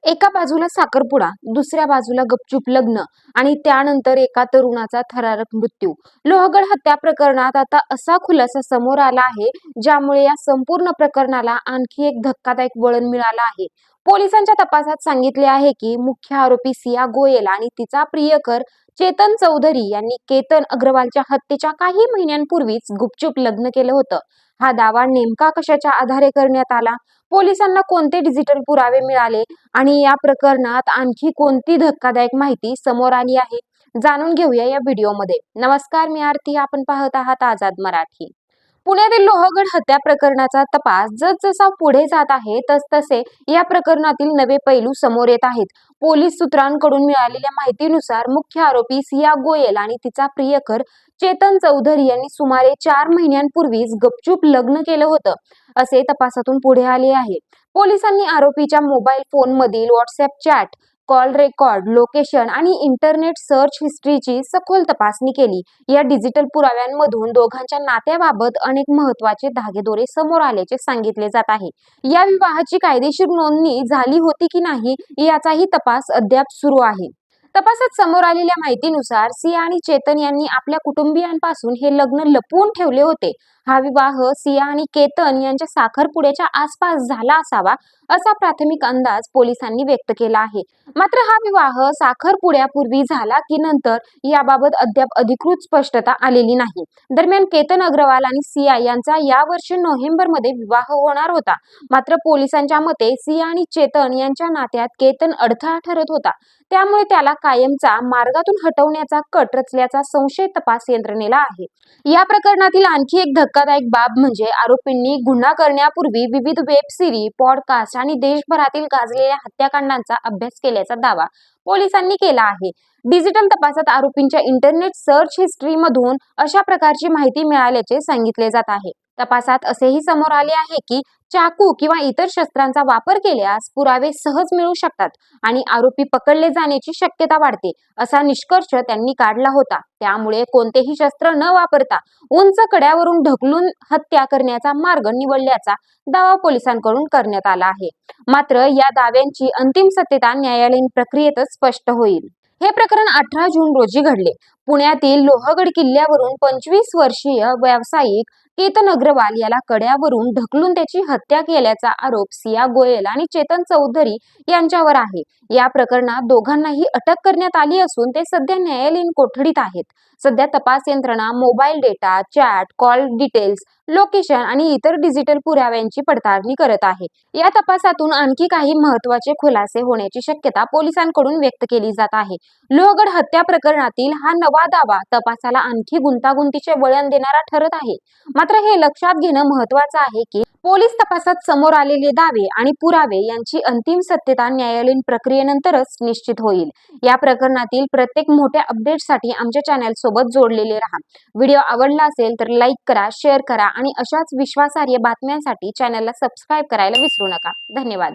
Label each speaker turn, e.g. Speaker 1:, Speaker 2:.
Speaker 1: एका बाजूला साखरपुडा, दुसऱ्या बाजूला गपचूप लग्न आणि त्यानंतर एका तरुणाचा थरारक मृत्यू. लोहगड हत्या प्रकरणात आता असा खुलासा समोर आला आहे, ज्यामुळे या संपूर्ण प्रकरणाला आणखी एक धक्कादायक वळण मिळालं आहे. पोलिसांच्या तपासात सांगितले आहे की मुख्य आरोपी सिया गोयल आणि तिचा प्रियकर चेतन चौधरी यांनी केतन अग्रवालच्या हत्येच्या काही महिन्यांपूर्वीच गुपचूप लग्न केलं होतं. हा दावा नेमका कशाच्या आधारे करण्यात आला? पोलिसांना कोणते डिजिटल पुरावे मिळाले आणि या प्रकरणात आणखी कोणती धक्कादायक माहिती समोर आली आहे? जाणून घेऊया या व्हिडिओमध्ये. नमस्कार, मी आरती. आपण पाहत आहात आझाद मराठी. पुण्यातील लोहगड हत्या प्रकरणाचा तपास जसजसा पुढे जात आहे तसतसे या प्रकरणातील नवे पैलू समोर येत आहेत. पोलीस सूत्रांकडून मिळालेल्या माहितीनुसार मुख्य आरोपी सिया गोयल आणि तिचा प्रियकर चेतन चौधरी यांनी सुमारे 4 महिन्यांपूर्वीच गपचूप लग्न केलं होतं, असे तपासातून पुढे आले आहे. पोलिसांनी आरोपीच्या मोबाईल फोनमधील WhatsApp chat, call record, location आणि इंटरनेट सर्च हिस्ट्रीची सखोल तपासणी केली. या डिजिटल पुराव्यांमधून दोघांच्या नात्याबाबत अनेक महत्त्वाचे धागेदोरे समोर आल्याचे सांगितले जात आहे. या विवाहाची कायदेशीर नोंदणी झाली होती की नाही याचाही तपास अद्याप सुरू आहे. तपासात समोर आलेल्या माहितीनुसार सिया आणि चेतन यांनी आपल्या कुटुंबियांपासून हे लग्न लपवून ठेवले होते. हा विवाह सिया आणि केतन यांच्या साखरपुड्याच्या आसपास झाला असावा, असा प्राथमिक अंदाज पोलिसांनी व्यक्त केला आहे. मात्र हा विवाह साखरपुड्यापूर्वी झाला की नंतर याबाबत अद्याप अधिकृत स्पष्टता आलेली नाही. दरम्यान केतन अग्रवाल आणि सिया यांचा यावर्षी नोव्हेंबरमध्ये विवाह होणार होता. मात्र पोलिसांच्या मते सिया आणि चेतन यांच्या नात्यात केतन अडथळा ठरत होता. त्यामुळे त्याला कायमचा मार्गातून हटवण्याचा कट रचल्याचा संशय तपास यंत्रणेला आहे. या प्रकरणातील आणखी एक धक्कादायक बाब म्हणजे आरोपींनी गुन्हा करण्यापूर्वी विविध वेब सिरीज, पॉडकास्ट आणि देशभरातील गाजलेल्या हत्याकांडांचा अभ्यास केल्याचा दावा पोलिसांनी केला आहे. डिजिटल तपासात आरोपींच्या इंटरनेट सर्च हिस्ट्रीमधून अशा प्रकारची माहिती मिळाल्याचे सांगितले जात आहे. तपासात असेही समोर आले आहे की चाकू किंवा इतर शस्त्रांचा वापर केल्यास पुरावे सहज मिळू शकतात आणि आरोपी पकडले जाण्याची शक्यता वाढते, असा निष्कर्ष त्यांनी काढला होता. त्यामुळे कोणतेही शस्त्र न वापरता उंच कड्यावरून ढकलून हत्या करण्याचा मार्ग निवडल्याचा दावा पोलिसांकडून करण्यात आला आहे. मात्र या दाव्यांची अंतिम सत्यता न्यायालयीन प्रक्रियेतच स्पष्ट होईल. हे प्रकरण 18 जून रोजी घडले. पुण्यातील लोहगड किल्ल्यावरून 25 वर्षीय व्यावसायिक केतन अग्रवाल याला कड्यावरून ढकलून त्याची हत्या केल्याचा आरोप सिया गोयल आणि चेतन चौधरी यांच्यावर आहे. या प्रकरणात दोघांनाही अटक करण्यात आली असून ते सध्या न्यायालयीन कोठडीत आहेत. सध्या तपास यंत्रणा mobile data, chat, call details, location आणि इतर डिजिटल पुराव्यांची पडताळणी करत आहे. या तपासातून आणखी काही महत्त्वाचे खुलासे होण्याची शक्यता पोलिसांकडून व्यक्त केली जात आहे. लोहगड हत्या प्रकरणातील हा नवा दावा तपासाला आणखी गुंतागुंतीचे वळण देणारा ठरत आहे. मात्र हे लक्षात घेणं महत्त्वाचं आहे की पोलीस तपासात समोर आलेले दावे आणि पुरावे यांची अंतिम सत्यता न्यायालयीन प्रक्रियेनंतरच निश्चित होईल. या प्रकरणातील प्रत्येक मोठ्या अपडेटसाठी आमच्या चॅनल सोबत जोडलेले राहा. व्हिडिओ आवडला असेल तर लाईक करा, शेअर करा आणि अशाच विश्वासार्ह बातम्यांसाठी चॅनलला सबस्क्राईब करायला विसरू नका. धन्यवाद.